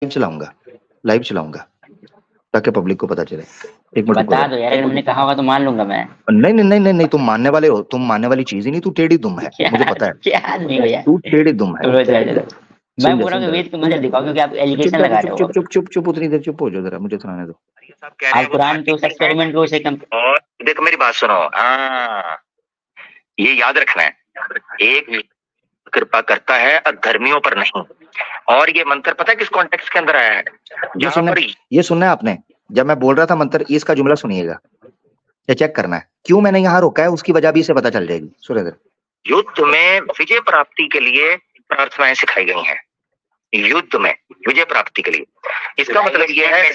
चलाऊंगा, लाइव चलाऊंगा ताकि पब्लिक को पता चले। एक मिनट बता दो यार, अगर मैंने कहा होगा तो मान लूंगा मैं। नहीं नहीं नहीं नहीं नहीं, तुम मानने वाले हो, तुम मानने वाली चीज ही नहीं, तू टेढ़ी दुम है, मुझे पता है। क्या नहीं भैया, तू टेढ़ी दुम है। मैं बोल रहा हूँ वेद को मत दिखाओ क्योंकि आप एलिगेशन लगा रहे हो। चुप चुप चुप चुप, उतनी देर चुप हो जाओ जरा, मुझे सुनाने दो। आप कुरान के उस एक्सपेरिमेंट को उसे और देखो मेरी बात सुनो, ये याद रखना है, एक कृपा करता है अधर्मियों पर नहीं। और ये मंत्र पता है किस कॉन्टेक्स्ट के अंदर आया है? ये सुनना है आपने, जब मैं बोल रहा था मंत्र, इसका जुमला सुनिएगा, ये चेक करना है क्यों मैंने यहाँ रोका है, उसकी वजह भी इसे पता चल जाएगी। सुरेंद्र, युद्ध में विजय प्राप्ति के लिए प्रार्थनाएं सिखाई गई हैं, युद्ध में विजय प्राप्ति के लिए। इसका मतलब ये है,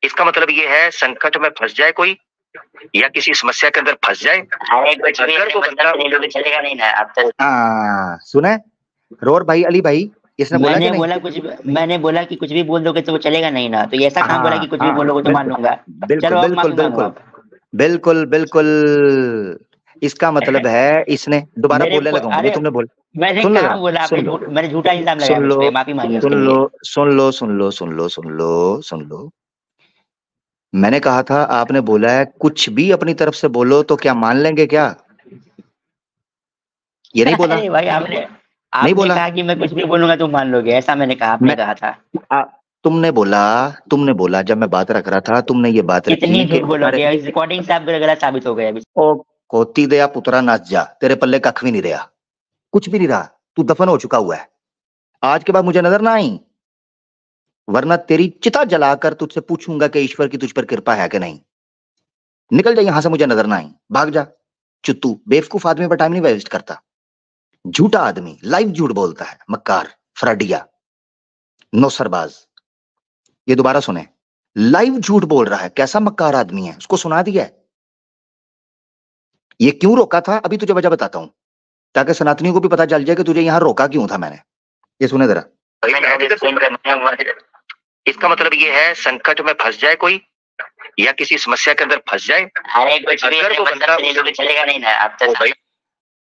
इसका मतलब ये है संकट में फंस जाए कोई या किसी समस्या के अंदर फंस जाए, अगर वो बंदा चलेगा नहीं ना। आप सुना रोर भाई, अली भाई, इसने बोला कि नहीं? मैंने बोला कि कुछ भी बोल दोगे तो वो चलेगा नहीं ना, तो ऐसा कहाँ बोला कि कुछ भी बोलोगे तो मान लूंगा। बिल्कुल बिल्कुल बिल्कुल बिल्कुल बिल्कुल, इसका मतलब है इसने दोबारा बोलने लगा, ये तुमने बोला, मैंने कहाँ बोला, मैंने झूठा इल्जाम लगाया, माफी मांगी। सुन लो, मैंने कहा था, आपने बोला है कुछ भी अपनी तरफ से बोलो तो क्या मान लेंगे क्या? ये नहीं बोला भाई, आपने नहीं बोला कहा कि मैं कुछ भी बोलूंगा तो मान लोगे, ऐसा मैंने कहा, आपने कहा था। तुमने बोला जब मैं बात रख रहा था, तुमने ये बात रखी। कितनी झूठ बोलोगे, रिकॉर्डिंग से आप गलत साबित हो गए अभी। ओ कोती दया पुत्रा नाच जा, तेरे पल्ले कख भी नहीं रहा, कुछ भी नहीं रहा, तू दफन हो चुका हुआ है। आज के बाद मुझे नजर ना आई, वरना तेरी चिता जलाकर तुझसे पूछूंगा कि ईश्वर की तुझ पर कृपा है कि नहीं। निकल जा यहां से, मुझे नजर ना आई, भाग जा चुत्तू। बेवकूफ आदमी पर टाइम नहीं वेस्ट करता, झूठा आदमी, लाइव झूठ बोलता है, मक्कार, फ्राडिया, नौसरबाज। ये दोबारा सुने, लाइव झूठ बोल रहा है, कैसा मक्कार आदमी है, उसको सुना दिया है। ये क्यों रोका था अभी तुझे वजह बताता हूं, ताकि सनातनियों को भी पता चल जाए कि तुझे यहां रोका क्यों था मैंने। ये सुने जरा, इसका मतलब ये है संकट में फंस जाए कोई या किसी समस्या के अंदर फंस जाए, अगर वो बंदा चलेगा नहीं ना। आप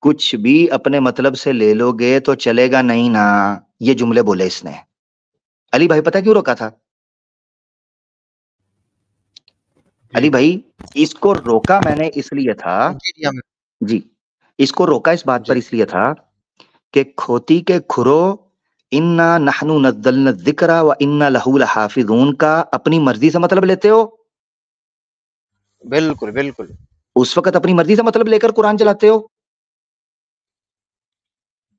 कुछ भी अपने मतलब से ले लोगे तो चलेगा नहीं ना, ये जुमले बोले इसने। अली भाई पता क्यों रोका था? अली भाई, इसको रोका मैंने इसलिए था जी, इसको रोका इस बात पर इसलिए था कि खोती के खुरो, इन्ना नहनु नज़्ज़लना ज़िक्रा व इन्ना लहू लहाफ़िज़ून का अपनी मर्जी से मतलब लेते हो। बिल्कुल बिल्कुल, उस वक्त अपनी मर्जी से मतलब लेकर कुरान चलाते हो।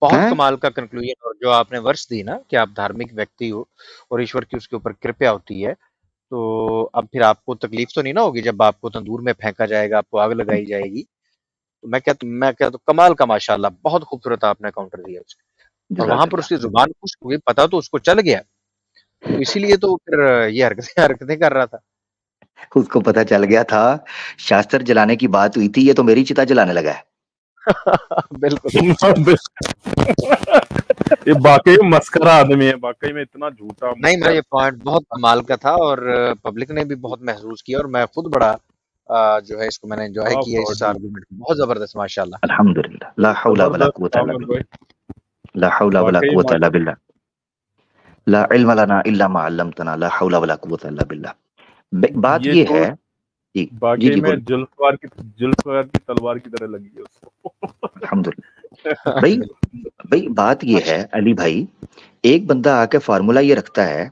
बहुत कमाल का कंक्लूजन। और जो आपने वर्ष दी ना कि आप धार्मिक व्यक्ति हो और ईश्वर की उसके ऊपर कृपा होती है, तो अब फिर आपको तकलीफ तो नहीं ना होगी जब आपको तंदूर में फेंका जाएगा, आपको आग लगाई जाएगी। तो मैं क्या तो कमाल का, माशाल्लाह, बहुत खूबसूरत आपने काउंटर दिया उसको। और वहां पर उसकी जुबान खुश हुई, पता तो उसको चल गया, तो इसीलिए तो फिर ये हरकतें कर रहा था। उसको पता चल गया था, शास्त्र जलाने की बात हुई थी, ये तो मेरी चिता जलाने लगा है। बिल्कुल। ये वाकई मस्करा आदमी है, वाकई में इतना झूठा। नहीं, मेरा ये पॉइंट बहुत कमाल का था और पब्लिक ने भी बहुत महसूस किया और मैं खुद बड़ा जो है इसको मैंने एंजॉय किया, इस आर्गुमेंट को। बहुत जबरदस्त, माशाल्लाह, अल्हम्दुलिल्लाह, ला हौला वला कुव्वता इल्ला बिल्लाह, ला हौला वला कुव्वता इल्ला बिल्लाह, ला इल्म लना इल्ला मा अल्लमतना, ला हौला वला कुव्वता इल्ला बिल्लाह। बात ये है जी, बाकी में जुल्फकार की तलवार की तरह लगी है उसको। अल्हम्दुलिल्लाह। भाई बात ये है अली भाई, एक बंदा आके फार्मूला ये रखता है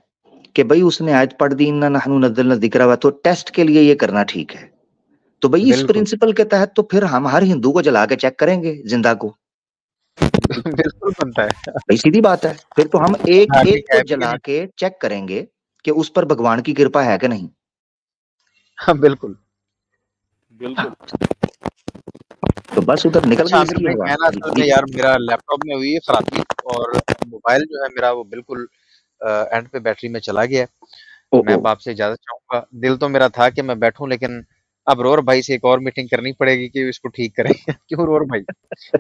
कि भाई उसने आयत पढ़ दी, इन्ना नहनु नज़्ज़लना ज़िक्रा, तो टेस्ट के लिए ये करना ठीक है। तो भाई इस प्रिंसिपल के तहत तो फिर हम हर हिंदू को जला के चेक करेंगे, जिंदा को। बिल्कुल बनता है भाई, सीधी बात है, फिर तो हम एक एक को जला के चेक करेंगे कि उस पर भगवान की कृपा है कि नहीं। हाँ, बिल्कुल बिल्कुल। तो बस उधर निकल गई यार, मेरा लैपटॉप में हुई है खराबी और मोबाइल जो है मेरा वो बिल्कुल एंड पे बैटरी में चला गया है। मैं आपसे इजाजत चाहूंगा। दिल तो मेरा था कि मैं बैठूं, लेकिन अब रोर भाई से एक और मीटिंग करनी पड़ेगी कि इसको ठीक करें। क्यों रोर भाई?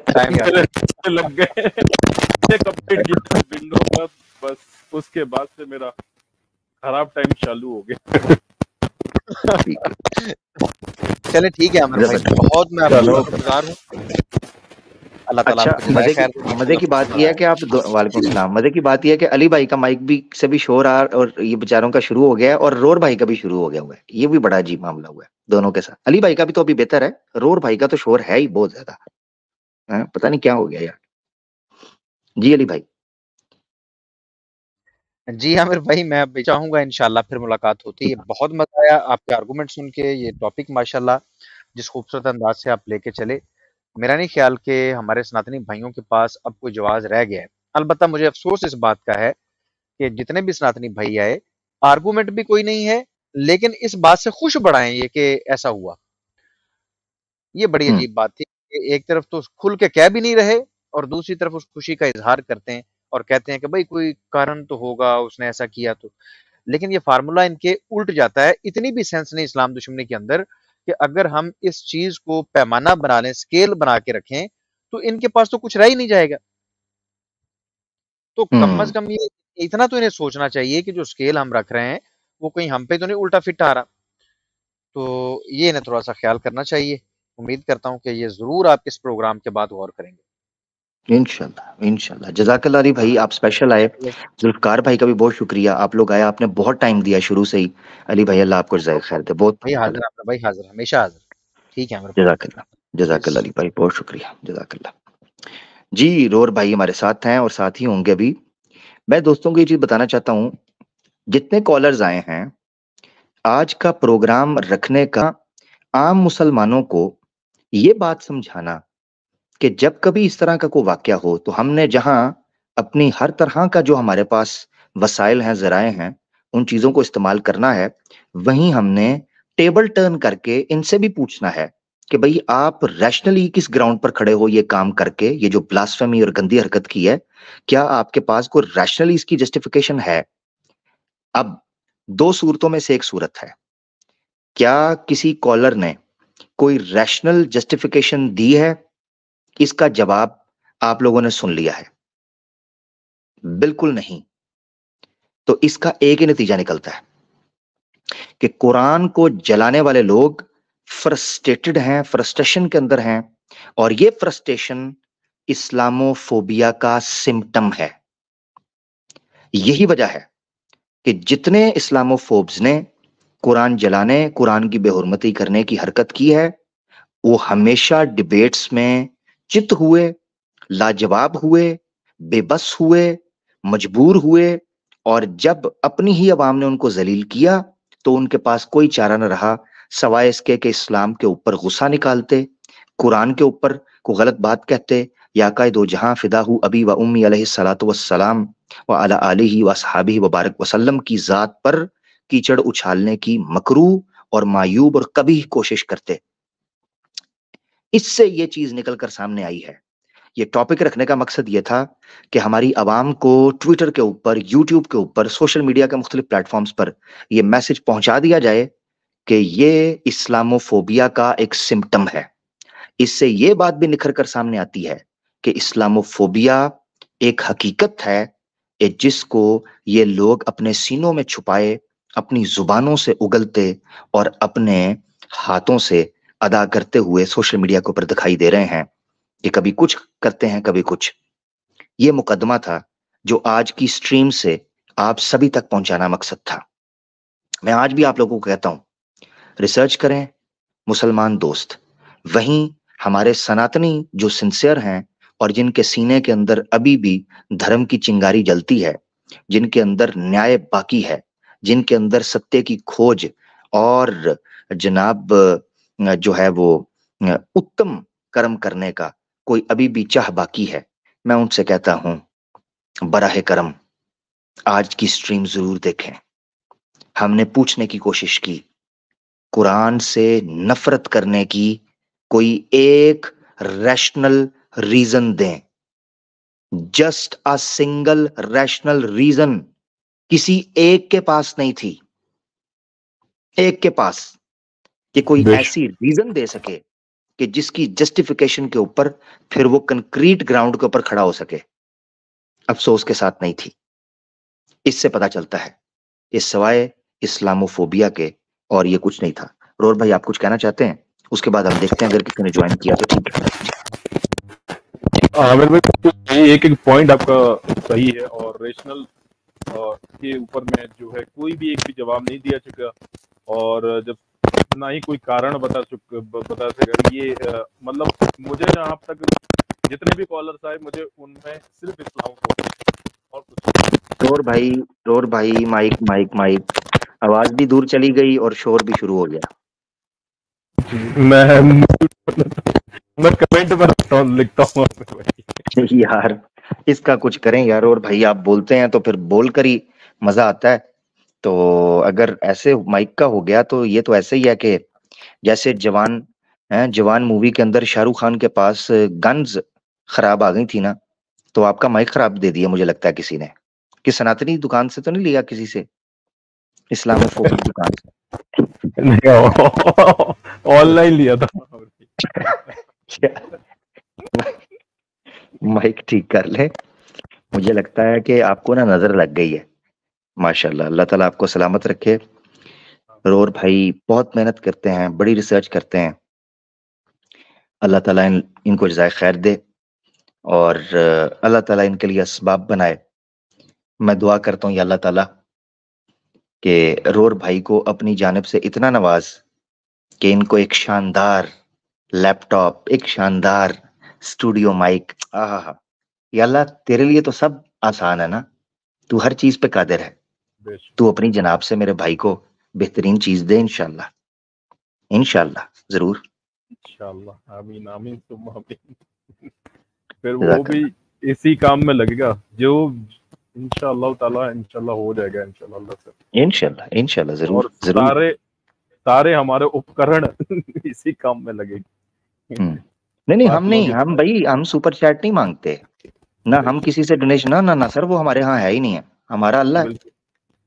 टाइम लग गए कंप्लीट किया विंडो पर, बस उसके बाद से मेरा खराब टाइम चालू हो गया। चले ठीक है अमर भाई, बहुत मैं आपका शुक्रगुजार हूँ। अल्लाह ताला अच्छा, आपको जज़ाए खैर दे। मजे की बात यह है कि आप वालेकुम सलाम, मजे की बात यह है कि अली भाई का माइक भी से भी शोर आ और ये बेचारों का शुरू हो गया है और रोर भाई का भी शुरू हो गया हुआ है। ये भी बड़ा अजीब मामला हुआ है दोनों के साथ। अली भाई का भी तो अभी बेहतर है, रोर भाई का तो शोर है ही बहुत ज्यादा। पता नहीं क्या हो गया यार। जी अली भाई। जी आमिर भाई, मैं अब भी चाहूँगा इंशाल्लाह फिर मुलाकात होती है। बहुत मज़ा आया आपके आर्गुमेंट सुन के, ये टॉपिक माशाल्लाह जिस खूबसूरत अंदाज से आप लेके चले, मेरा नहीं ख्याल कि हमारे सनातनी भाइयों के पास अब कोई जवाब रह गया है। अलबत्ता मुझे अफ़सोस इस बात का है कि जितने भी सनातनी भाई आए, आर्गुमेंट भी कोई नहीं है, लेकिन इस बात से खुश बड़ा हैं ये कि ऐसा हुआ। ये बड़ी हम्म अजीब बात थी कि एक तरफ तो खुल के कह भी नहीं रहे और दूसरी तरफ उस खुशी का इज़हार करते हैं और कहते हैं कि भई कोई कारण तो होगा, उसने ऐसा किया तो। लेकिन ये फ़ॉर्मूला इनके उल्ट जाता है। इतनी भी सेंस नहीं इस्लाम दुश्मनी के अंदर कि अगर हम इस चीज़ को पैमाना बना लें, स्केल बना के रखें, तो इनके पास तो कुछ रह ही नहीं जाएगा। तो कम हम्म से कम ये इतना तो इन्हें सोचना चाहिए कि जो स्केल हम रख रहे हैं, वो कहीं हम पे तो नहीं उल्टा फिट आ रहा। तो ये इन्हें थोड़ा-सा ख्याल करना चाहिए। उम्मीद करता हूँ कि ये ज़रूर आप इस प्रोग्राम के बाद गौर करेंगे। इंशाल्लाह इंशाल्लाह। जज़ाकल्लाह अली भाई, आप स्पेशल आए। जुल्फ़कार भाई का भी बहुत शुक्रिया, आप लोग आए, आपने बहुत टाइम दिया शुरू से ही। अली भाई अल्लाह आपको जज़ाए खैर दे। बहुत भाई हाज़िर आमिर भाई हाज़िर, हमेशा हाज़िर। ठीक है आमिर भाई। जज़ाकल्लाह जज़ाकल्लाह अली भाई, बहुत शुक्रिया, जज़ाकल्लाह। जी, रोर भाई हमारे साथ हैं और साथ ही होंगे अभी। मैं दोस्तों को ये चीज़ बताना चाहता हूँ, जितने कॉलर्स आए हैं, आज का प्रोग्राम रखने का आम मुसलमानों को ये बात समझाना कि जब कभी इस तरह का कोई वाक़या हो, तो हमने जहाँ अपनी हर तरह का जो हमारे पास वसाइल हैं, ज़राए हैं, उन चीज़ों को इस्तेमाल करना है, वहीं हमने टेबल टर्न करके इनसे भी पूछना है कि भई आप रैशनली किस ग्राउंड पर खड़े हो ये काम करके, ये जो ब्लास्फेमी और गंदी हरकत की है, क्या आपके पास कोई रैशनली इसकी जस्टिफिकेशन है? अब 2 सूरतों में से एक सूरत है। क्या किसी कॉलर ने कोई रैशनल जस्टिफिकेशन दी है? इसका जवाब आप लोगों ने सुन लिया है। बिल्कुल नहीं। तो इसका एक ही नतीजा निकलता है कि कुरान को जलाने वाले लोग फ्रस्ट्रेटेड हैं, फ्रस्ट्रेशन के अंदर हैं और ये फ्रस्ट्रेशन इस्लामोफोबिया का सिम्पटम है। यही वजह है कि जितने इस्लामोफोब्स ने कुरान जलाने, कुरान की बेहुरमती करने की हरकत की है, वो हमेशा डिबेट्स में चित हुए, लाजवाब हुए, बेबस हुए, मजबूर हुए और जब अपनी ही अवाम ने उनको जलील किया, तो उनके पास कोई चारा न रहा सवाए इसके कि इस्लाम के ऊपर गुस्सा निकालते, कुरान के ऊपर कोई गलत बात कहते, या काए दो जहां फिदाहू अबी व उम्मी अलैहिस्सलातु वस्सलाम व अला आलिही व अस्हाबिही व बारक वसल्लम की जात पर कीचड़ उछालने की मकरूह और मायूब और कभी कोशिश करते। इससे ये चीज निकलकर सामने आई है। ये टॉपिक रखने का मकसद ये था कि हमारी आवाम को ट्विटर के ऊपर, यूट्यूब के ऊपर, सोशल मीडिया के मुख्तलिफ प्लेटफॉर्म्स पर ये मैसेज पहुंचा दिया जाए कि ये इस्लामोफोबिया का एक सिम्पटम है। इससे ये बात भी निखर कर सामने आती है कि इस्लामोफोबिया एक हकीकत है जिसको ये लोग अपने सीनों में छुपाए, अपनी जुबानों से उगलते और अपने हाथों से अदा करते हुए सोशल मीडिया के ऊपर दिखाई दे रहे हैं कि कभी कुछ करते हैं, कभी कुछ। ये मुकदमा था जो आज की स्ट्रीम से आप सभी तक पहुंचाना मकसद था। मैं आज भी आप लोगों को कहता हूं, रिसर्च करें मुसलमान दोस्त। वहीं हमारे सनातनी जो सिंसियर हैं और जिनके सीने के अंदर अभी भी धर्म की चिंगारी जलती है, जिनके अंदर न्याय बाकी है, जिनके अंदर सत्य की खोज और जनाब जो है वो उत्तम कर्म करने का कोई अभी भी चाह बाकी है, मैं उनसे कहता हूं बराहे करम आज की स्ट्रीम जरूर देखें। हमने पूछने की कोशिश की, कुरान से नफरत करने की कोई एक रैशनल रीजन दें। Just a single rational reason किसी एक के पास नहीं थी, एक के पास, कि कोई ऐसी रीजन दे सके कि जिसकी जस्टिफिकेशन के ऊपर फिर वो कंक्रीट ग्राउंड के ऊपर खड़ा हो सके। अफसोस के साथ नहीं थी। इससे पता चलता है इस सवाए इस्लामोफोबिया के और ये कुछ नहीं था। रोर भाई आप कुछ कहना चाहते हैं? उसके बाद हम देखते हैं अगर किसी ने ज्वाइन किया तो ठीक है। आमिर भाई एक एक पॉइंट आपका सही है, और रेशनल के ऊपर में जो है कोई भी एक भी जवाब नहीं दिया चुका, और जब ना ही कोई कारण बता सका ये मतलब मुझे जहाँ तक जितने भी कॉलर्स आए मुझे उनमें सिर्फ इस्लाम को और कुछ। रोर भाई माइक आवाज भी दूर चली गई और शोर भी शुरू हो गया। मैं कमेंट पर लिखता हूँ यार इसका कुछ करें यार। और भाई आप बोलते हैं तो फिर बोल कर ही मजा आता है। तो अगर ऐसे माइक का हो गया तो ये तो ऐसे ही है कि जैसे जवान मूवी के अंदर शाहरुख खान के पास गन्स खराब आ गई थी ना, तो आपका माइक खराब दे दिया मुझे लगता है किसी ने। कि सनातनी दुकान से तो नहीं लिया किसी से, इस्लामोफोबिक दुकान से? ऑनलाइन लिया था। माइक ठीक कर ले। मुझे लगता है कि आपको ना नजर लग गई है। माशाल्लाह, अल्लाह ताला आपको सलामत रखे। रोर भाई बहुत मेहनत करते हैं, बड़ी रिसर्च करते हैं। अल्लाह ताला इनको जज़ाए खैर दे और अल्लाह ताला इनके लिए असबाब बनाए। मैं दुआ करता हूँ या अल्लाह ताला कि रोर भाई को अपनी जानिब से इतना नवाज कि इनको एक शानदार लैपटॉप, एक शानदार स्टूडियो माइक। आहा, या अल्लाह तेरे लिए तो सब आसान है ना, तू हर चीज पे कादिर है। तू अपनी जनाब से मेरे भाई को बेहतरीन चीज दे इंशाल्लाह, इंशाल्लाह जरूर। इंशाल्लाह, आमीन आमीन सुम्मा आमीन। फिर वो भी इसी काम में लगेगा जो इंशाल्लाह ताला इंशाल्लाह हो जाएगा इंशाल्लाह अल्लाह से। इंशाल्लाह जरूर और जरूर। सारे हमारे उपकरण इसी काम में लगेंगे। नहीं हम भाई हम सुपर चैट नहीं मांगते ना, हम किसी से डोनेशन ना सर, वो हमारे यहाँ है ही नहीं है। हमारा अल्लाह है,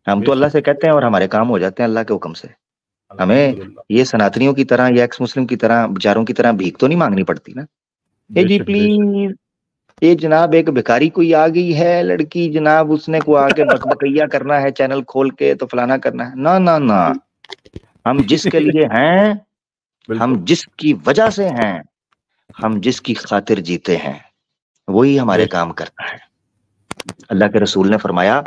हम तो अल्लाह से कहते हैं और हमारे काम हो जाते हैं अल्लाह के हुक्म से। हमें ये सनातनियों की तरह या एक्स मुस्लिम की तरह बेचारों की तरह भीख तो नहीं मांगनी पड़ती ना। ए जी प्लीज, ये जनाब एक भिखारी कोई आ गई है लड़की जनाब, उसने को आके बकबकैया करना है चैनल खोल के तो फलाना करना है। ना ना ना, हम जिसके लिए हैं, हम जिसकी वजह से हैं, हम जिसकी खातिर जीते हैं, वही हमारे काम करता है। अल्लाह के रसूल ने फरमाया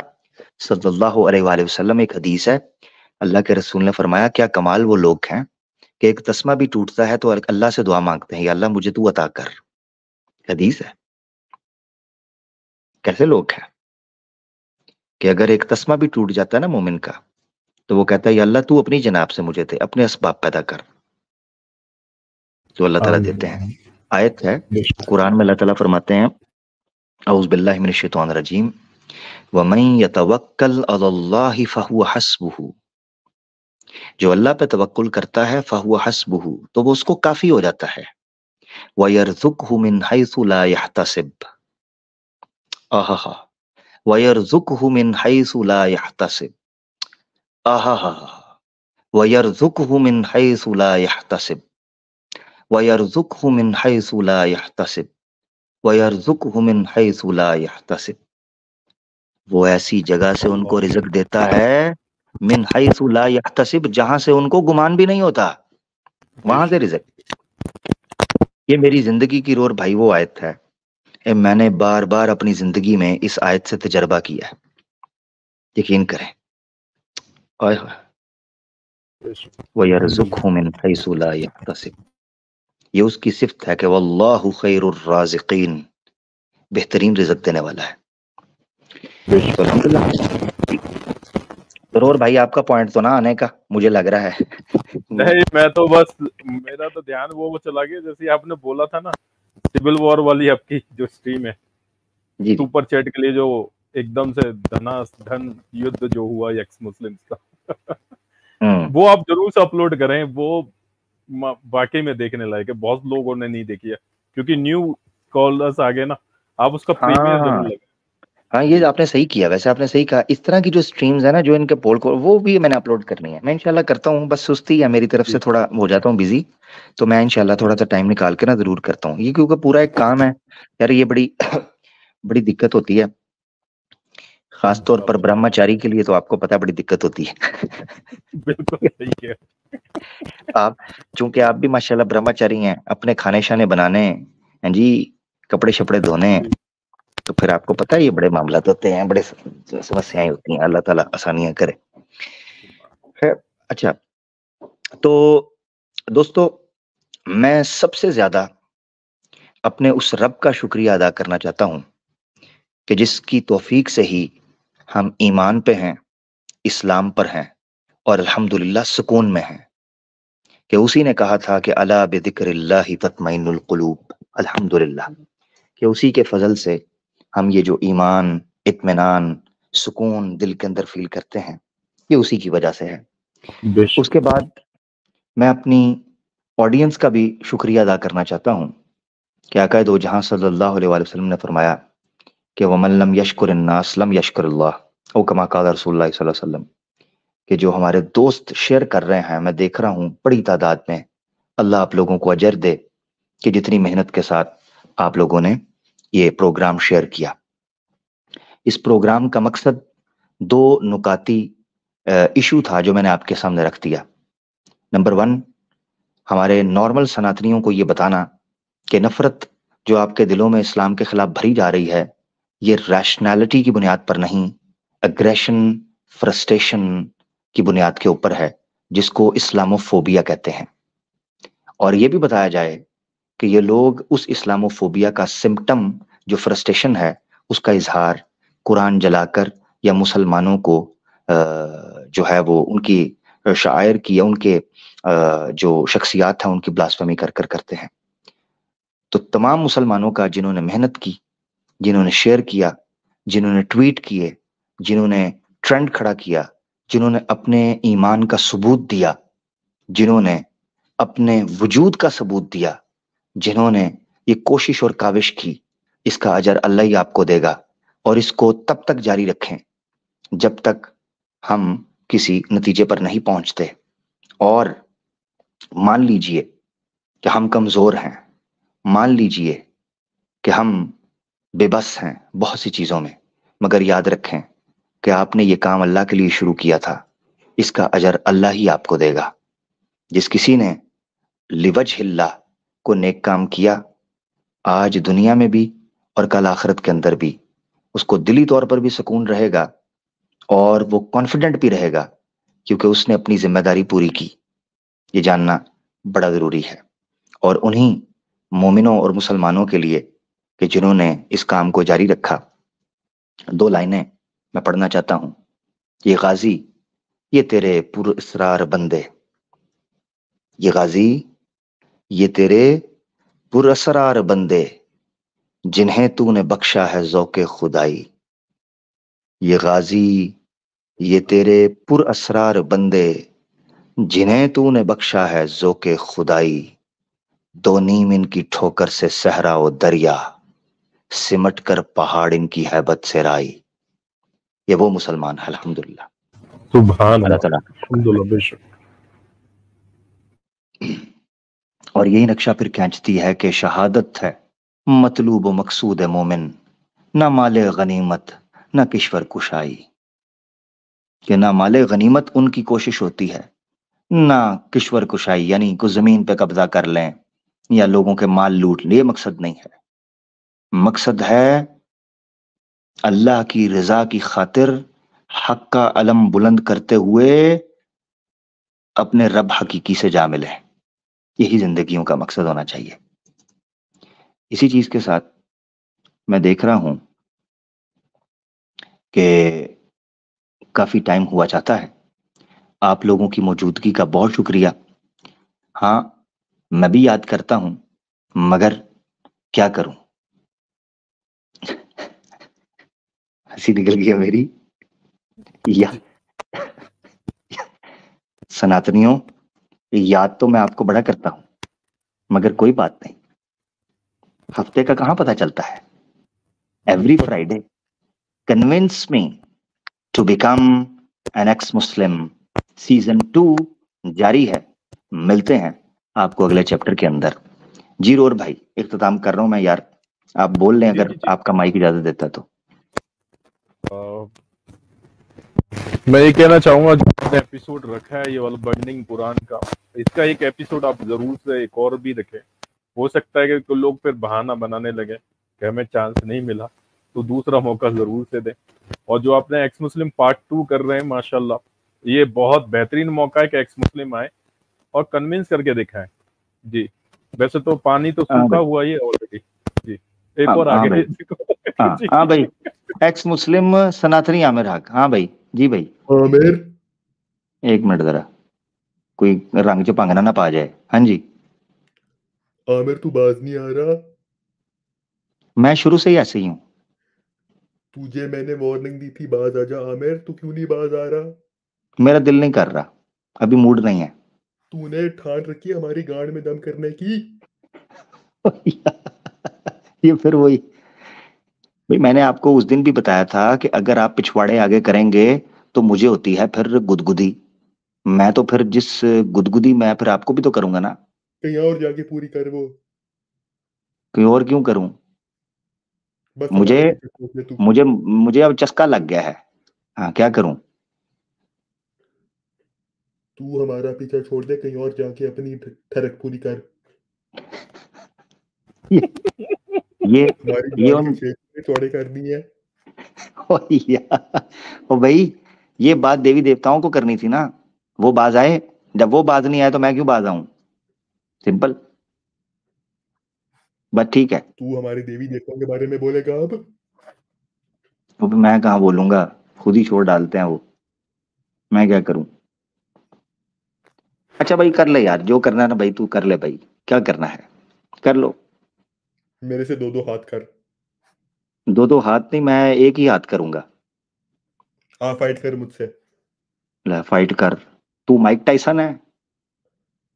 सल्लल्लाहु अलैहि वसल्लम, एक हदीस है, अल्लाह के रसूल ने फरमाया क्या कमाल वो लोग हैं कि एक तस्मा भी टूटता है तो अल्लाह से दुआ मांगते हैं, या अल्लाह मुझे तू अता कर। हदीस है। कैसे लोग हैं कि अगर एक तस्मा भी टूट जाता है ना मोमिन का, तो वो कहता है या अल्लाह तू अपनी जनाब से मुझे दे, अपने असबाब पैदा कर, तो अल्लाह ताला देते हैं। आयत है कुरान में, अल्लाह ताला फरमाते हैं औज़ु बिल्लाहि मिनश शैतानिर रजीम वमन यतवक्कल अलल्लाहि फहुव हस्बुहु, जो अल्लाह पे तवक्कुल करता है फहुव हस्बुहु, तो वो उसको काफी हो जाता है। वयरज़ुकहु मिन हैसु ला यहतसिब, आहा, वयरज़ुकहु मिन हैसु ला यहतसिब, आहा, वयरज़ुकहु मिन हैसु ला यहतसिब, वयरज़ुकहु मिन हैसु ला यहतसिब, वयरज़ुकहु मिन हैसु ला यहतसिब। वो ऐसी जगह से उनको रिज़्क देता है, मिन हैसु ला यहतसिब, जहां से उनको गुमान भी नहीं होता, वहां से रिज़्क। ये मेरी जिंदगी की रोर भाई वो आयत है, मैंने बार बार अपनी जिंदगी में इस आयत से तजर्बा किया है, यकीन करें। वयरज़ुकहु मिन हैसु ला यहतसिब, ये उसकी सिफ्त है कि वल्लाहु खैरुर राज़िकीन, बेहतरीन रिज़्क देने वाला है। तो अल्हम्दुलिल्लाह। जरूर भाई आपका पॉइंट तो ना आने का मुझे लग रहा है। नहीं, मैं तो बस मेरा तो ध्यान वो चला गया जैसे आपने बोला था ना, सिविल वॉर वाली आपकी जो स्ट्रीम है जी, सुपर चैट के लिए, जो एकदम से धन युद्ध जो हुआ एक्स मुस्लिम्स का वो आप जरूर से अपलोड करें, वो वाकई में देखने लायक है। बहुत लोगों ने नहीं देखी है क्योंकि न्यू कॉलर्स आ गए ना, आप उसका प्रीमियर जरूर लगे। हाँ, ये आपने सही किया, वैसे आपने सही कहा। इस तरह की जो स्ट्रीम्स है ना, जो इनके पोल को, वो भी मैंने अपलोड करनी है। मैं इंशाल्लाह करता हूँ, बस सुस्ती है मेरी तरफ से, थोड़ा हो जाता हूँ बिजी, तो मैं इंशाल्लाह थोड़ा सा टाइम निकाल के ना जरूर करता हूँ ये, क्योंकि पूरा एक काम है यार, ये बड़ी बड़ी दिक्कत होती है, खासतौर पर ब्रह्मचारी के लिए तो आपको पता है बड़ी दिक्कत होती है। बिल्कुल सही है। आप चूंकि आप भी माशाल्लाह ब्रह्मचारी हैं, अपने खाने शाने बनाने हैं जी, कपड़े शपड़े धोने, तो फिर आपको पता है ये बड़े मामला होते हैं, बड़े समस्याएं होती हैं। अल्लाह ताला आसानियां करे। खैर, अच्छा, तो दोस्तों, मैं सबसे ज्यादा अपने उस रब का शुक्रिया अदा करना चाहता हूं कि जिसकी तौफीक से ही हम ईमान पे हैं, इस्लाम पर हैं और अल्हम्दुलिल्लाह सुकून में हैं। कि उसी ने कहा था कि अला बिज़िक्रिल्लाहि तत्मइन्नुल क़ुलूब, अल्हम्दुलिल्लाह, कि उसी के फजल से हम ये जो ईमान, इत्मीनान, सुकून दिल के अंदर फील करते हैं, ये उसी की वजह से है। उसके बाद मैं अपनी ऑडियंस का भी शुक्रिया अदा करना चाहता हूँ कि आका दो जहां सल्लल्लाहु अलैहि वसल्लम ने फरमाया कि वमन लम यशकुरिन नास लम यशकुरिल्लाह औ कमा क़ाल रसूलुल्लाह सल्लल्लाहु अलैहि वसल्लम, कि जो हमारे दोस्त शेयर कर रहे हैं, मैं देख रहा हूँ बड़ी तादाद में, अल्लाह आप लोगों को अजर दे कि जितनी मेहनत के साथ आप लोगों ने ये प्रोग्राम शेयर किया। इस प्रोग्राम का मकसद दो नुकाती इशू था जो मैंने आपके सामने रख दिया। नंबर 1, हमारे नॉर्मल सनातनियों को ये बताना कि नफरत जो आपके दिलों में इस्लाम के खिलाफ भरी जा रही है, ये रैशनैलिटी की बुनियाद पर नहीं, एग्रेशन, फ्रस्ट्रेशन की बुनियाद के ऊपर है, जिसको इस्लामोफोबिया कहते हैं। और ये भी बताया जाए कि ये लोग उस इस्लामोफोबिया का सिम्पटम जो फ्रस्ट्रेशन है, उसका इजहार कुरान जलाकर या मुसलमानों को जो है वो उनकी शायर की या उनके जो शख्सियात हैं उनकी ब्लास्फेमी कर कर करते हैं। तो तमाम मुसलमानों का जिन्होंने मेहनत की, जिन्होंने शेयर किया, जिन्होंने ट्वीट किए, जिन्होंने ट्रेंड खड़ा किया, जिन्होंने अपने ईमान का सबूत दिया, जिन्होंने अपने वजूद का सबूत दिया, जिन्होंने ये कोशिश और काविश की, इसका अजर अल्लाह ही आपको देगा। और इसको तब तक जारी रखें जब तक हम किसी नतीजे पर नहीं पहुंचते। और मान लीजिए कि हम कमजोर हैं, मान लीजिए कि हम बेबस हैं बहुत सी चीजों में, मगर याद रखें कि आपने ये काम अल्लाह के लिए शुरू किया था, इसका अजर अल्लाह ही आपको देगा। जिस किसी ने लिवजहिल्लाह को नेक काम किया, आज दुनिया में भी और कल आखिरत के अंदर भी उसको दिली तौर पर भी सुकून रहेगा और वो कॉन्फिडेंट भी रहेगा, क्योंकि उसने अपनी जिम्मेदारी पूरी की। ये जानना बड़ा जरूरी है। और उन्हीं मोमिनों और मुसलमानों के लिए कि जिन्होंने इस काम को जारी रखा, 2 लाइनें मैं पढ़ना चाहता हूं। ये गाजी ये तेरे पुरअसरार बंदे, ये गाजी ये तेरे पुरअसरार बंदे, जिन्हें तूने बख्शा है ज़ौक़े खुदाई। ये गाजी ये तेरे पुरअसरार बंदे, जिन्हें तूने बख्शा है ज़ौक़े खुदाई। दो नीम इनकी ठोकर से सहरा व दरिया, सिमट कर पहाड़ इनकी हैबत से राई। ये वो मुसलमान है, अल्हम्दुलिल्लाह। सुभान अल्लाह ताला। अल्हम्दुलिल्लाह, बेशक। और यही नक्शा फिर खींचती है कि शहादत है मतलूब व मकसूद है मोमिन, ना माले गनीमत ना किश्वर कुशाई। कि ना माले गनीमत उनकी कोशिश होती है, ना किश्वर कुशाई यानी को जमीन पे कब्जा कर लें या लोगों के माल लूट लें। ये मकसद नहीं है। मकसद है अल्लाह की रजा की खातिर हक का अलम बुलंद करते हुए अपने रब हकीकी से जा मिले। यही जिंदगियों का मकसद होना चाहिए। इसी चीज के साथ मैं देख रहा हूं कि काफी टाइम हुआ चाहता है। आप लोगों की मौजूदगी का बहुत शुक्रिया। हाँ, मैं भी याद करता हूं, मगर क्या करूं, हंसी निकल गई है मेरी। या सनातनियों, याद तो मैं आपको बड़ा करता हूं, मगर कोई बात नहीं, हफ्ते का कहां पता चलता है। Every Friday convince me to become an ex Muslim season 2 जारी है। मिलते हैं आपको अगले चैप्टर के अंदर। जी रोर भाई, इख्तिताम कर रहा हूं मैं यार, आप बोल लें अगर आपका माइक इजाजत देता तो। मैं ये कहना चाहूंगा, जो एपिसोड रखा है ये वाला बर्निंग कुरान का, इसका एक एपिसोड आप जरूर से एक और भी रखें। हो सकता है कि लोग फिर बहाना बनाने लगे कि हमें चांस नहीं मिला, तो दूसरा मौका जरूर से दें। और जो आपने एक्स मुस्लिम पार्ट 2 कर रहे हैं, माशाल्लाह, ये बहुत बेहतरीन मौका है कि एक्स मुस्लिम आए और कन्विंस करके दिखाएं। जी, वैसे तो पानी तो सूखा हुआ ही है ऑलरेडी। जी, एक और आगे। हाँ भाई, एक्स मुस्लिम सनातनी आमिर हक। हाँ भाई, जी भाई। आमिर, एक मिनट जरा, कोई रंग च भंगना ना पा जाए। हाँ जी, आमिर तू बाज नहीं आ रहा। मैं शुरू से ही ऐसे ही हूँ। तुझे मैंने वार्निंग दी थी बाज आजा आमिर, तू क्यों नहीं बाज आ रहा? मेरा दिल नहीं कर रहा, अभी मूड नहीं है। तूने ठान रखी है हमारी गांड में दम करने की। ये फिर वही भाई, मैंने आपको उस दिन भी बताया था कि अगर आप पिछवाड़े आगे करेंगे तो मुझे होती है फिर गुदगुदी। मैं तो फिर जिस गुदगुदी मैं फिर आपको भी तो करूंगा ना। कहीं और जाके पूरी कर वो। कहीं और क्यों करूं? बस मुझे हमारे पीछे छोड़ दे तू। मुझे मुझे अब चस्का लग गया है। हाँ, क्या करूं? तू हमारा पीछा छोड़ दे, कहीं और जाके अपनी ठरक पूरी कर। ये हमारी ये गांड उन के छेद में चौड़े करनी है। ओ भाई, ये बात देवी देवताओं को करनी थी ना। वो बाज आए, जब वो बाज नहीं आए तो मैं क्यों बाज आऊं? सिंपल। बस ठीक है। तू हमारे देवी देवताओं के बारे में बोलेगा अब? वो भी मैं कहाँ बोलूंगा, खुद ही छोड़ डालते हैं वो। मैं क्या करूं? अच्छा भाई, कर ले यार, जो करना है ना भाई, तू कर ले भाई। क्या करना है कर लो। मेरे से दो दो हाथ कर। दो दो हाथ नहीं, मैं एक ही हाथ करूंगा। आ फाइट कर मुझसे। ले फाइट कर। तू माइक टाइसन है?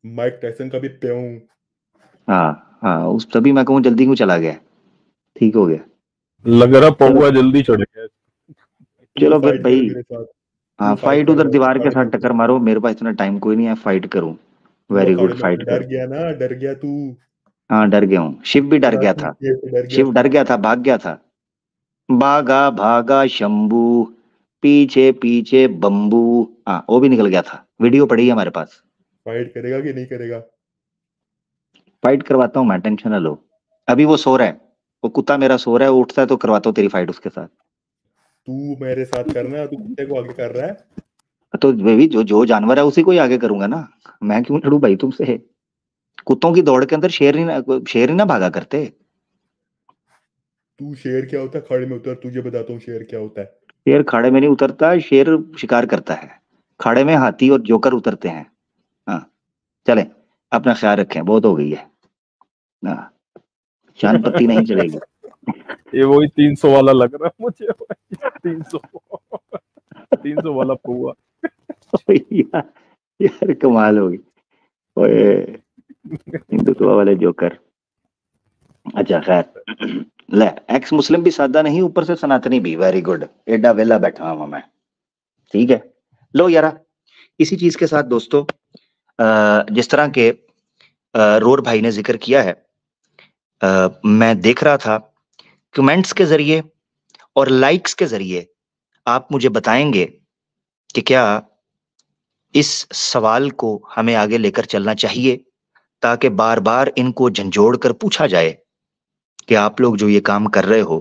माइक टाइसन का भी प्याऊं। हाँ हाँ, उस तभी मैं कहूँ जल्दी क्यों चला गया। ठीक हो गया। लग रहा पौवा जल्दी चढ़ गया। तू चलो फिर फाइट कर भाई। मेरे साथ। हाँ, तू फाइट फाइट कर, उधर मैं दीवार के अखाड़े साथ में टक्कर उतर। मारो, मेरे पास इतना टाइम कोई नहीं है फाइट करूं। तू वेरी अखाड़े गुड, में फाइट डर कर। गया ना, डर गया तू। हाँ, डर गया हूँ। शिव भी डर हाँ, गया तू था। शेर से डर गया शिव तू। डर गया था, भाग गया था। भागा भागा शंभू, पीछे पीछे बम्बू। हाँ, वो भी निकल गया था, वीडियो पड़ी है हमारे पास। फाइट करेगा कि नहीं करेगा? फाइट करवाता हूँ मैं, टेंशन ना लो। अभी वो सो रहा है, वो कुत्ता मेरा सो रहा है, वो उठता है तो करवाता हूँ तेरी फाइट उसके साथ। तू मेरे साथ करना, तू कुत्ते को आगे कर रहा है। तो बेबी, जो जो जानवर है उसी को ही आगे करूंगा ना। मैं क्यों लड़ू भाई तुमसे? कुत्तों की दौड़ के अंदर शेर ही ना भागा करते। तू शेर क्या होता है? खड़े में उतर, तुझे बताता हूँ शेर क्या होता है। शेर खाड़े में नहीं उतरता, शेर शिकार करता है। खाड़े में हाथी और जोकर उतरते हैं। हाँ, चले, अपना ख्याल रखें, बहुत हो गई है। हाँ, चांद पत्ती नहीं चलेगी। ये वही 300 वाला लग रहा है मुझे। 300 वाला पौवा। यार, यार कमाल होगी। ओए, हिंदुत्व वाले जोकर। अच्छा खैर, ले, एक्स मुस्लिम भी सादा नहीं, ऊपर से सनातनी भी। वेरी गुड, एडा वेला बैठा हूं मैं। ठीक है, लो यारा। इसी चीज के साथ दोस्तों, जिस तरह के रोर भाई ने जिक्र किया है, मैं देख रहा था कमेंट्स के जरिए और लाइक्स के जरिए आप मुझे बताएंगे कि क्या इस सवाल को हमें आगे लेकर चलना चाहिए, ताकि बार बार इनको झंझोड़ कर पूछा जाए कि आप लोग जो ये काम कर रहे हो,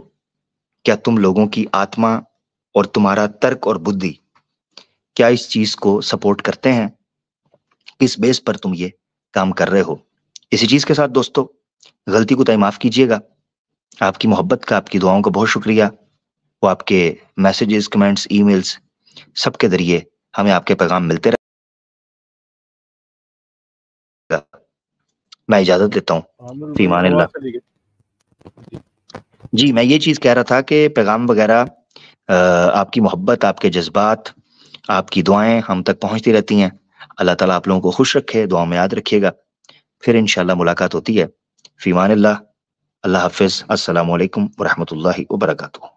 क्या तुम लोगों की आत्मा और तुम्हारा तर्क और बुद्धि क्या इस चीज को सपोर्ट करते हैं, किस बेस पर तुम ये काम कर रहे हो। इसी चीज के साथ दोस्तों, गलती को तय माफ कीजिएगा। आपकी मोहब्बत का, आपकी दुआओं का बहुत शुक्रिया। वो आपके मैसेजेस, कमेंट्स, ईमेल्स, सबके जरिए हमें आपके पैगाम मिलते रहेगा। मैं इजाजत देता हूँ, फी अमानिल्लाह। जी, मैं ये चीज कह रहा था कि पैगाम वगैरह, आपकी मोहब्बत, आपके जज्बात, आपकी दुआएं हम तक पहुंचती रहती हैं। अल्लाह ताला आप लोगों को खुश रखे, दुआओं में याद रखिएगा। फिर इंशाल्लाह मुलाकात होती है। फी अमानिल्लाह। अल्लाह हाफिज। अस्सलामु अलैकुम व रहमतुल्लाहि व बरकातुहू।